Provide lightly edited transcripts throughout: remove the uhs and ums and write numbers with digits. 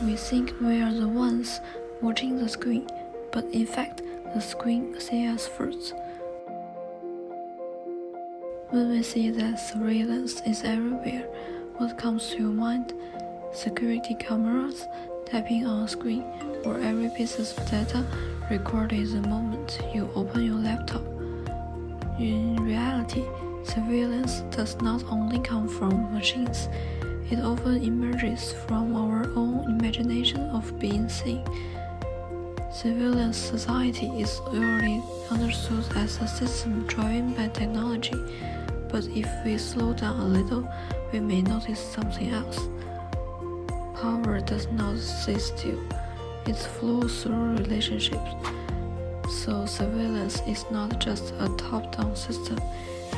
We think we are the ones watching the screen, but in fact, the screen sees us first. When we see that surveillance is everywhere, what comes to your mind? Security cameras, tapping on a screen, or every piece of data recorded the moment you open your laptop. In reality, surveillance does not only come from machines, it often emerges from our own imagination of being seen. Surveillance society is usually understood as a system driven by technology, but if we slow down a little, we may notice something else. Power does not sit still, it flows through relationships. So surveillance is not just a top-down system,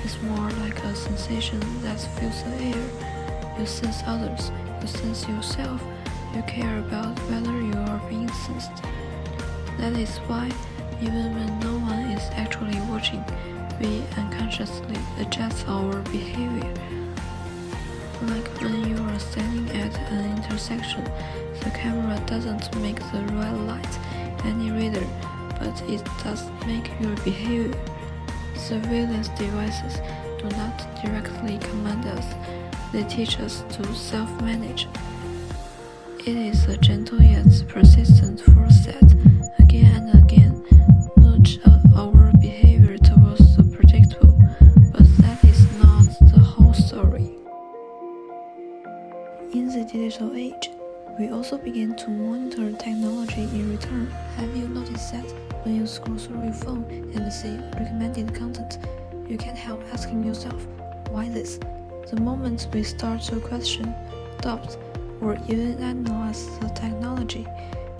it's more like a sensation that fills the air. You sense others, you sense yourself, you care about whether you are being sensed. That is why, even when no one is actually watching, we unconsciously adjust our behavior. Like when you are standing at an intersection, the camera doesn't make the red light any redder, but it does make your behavior. Surveillance devices do not directly command us, they teach us to self-manage. It is a gentle yet persistent force that, again and again, nudges our behavior towards the predictable, but that is not the whole story. In the digital age, we also begin to monitor technology in return. Have you noticed that when you scroll through your phone and see recommended content, you can't help asking yourself, why this? The moment we start to question, doubt, or even analyze the technology,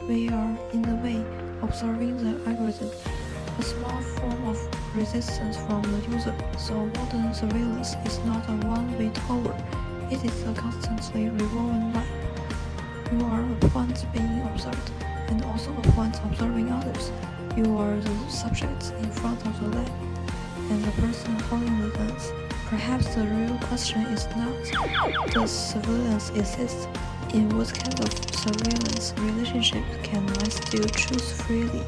we are, in a way, observing the algorithm, a small form of resistance from the user. So modern surveillance is not a one-way tower, it is a constantly revolving web. You are a point being observed, and also a point observing others. You are the subject in front of the lens, and the person holding the lens. Perhaps the real question is not, does surveillance exist? In what kind of surveillance relationship can I still choose freely?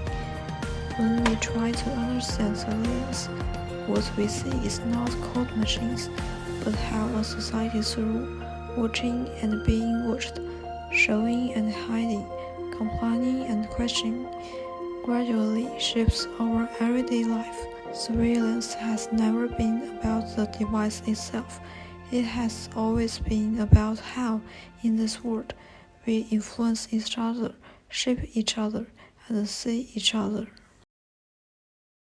When we try to understand surveillance, what we see is not cold machines, but how a society through watching and being watched, showing and hiding, complaining and questioning, gradually shapes our everyday life. Surveillance has never been about the device itself. It has always been about how, in this world, we influence each other, shape each other, and see each other.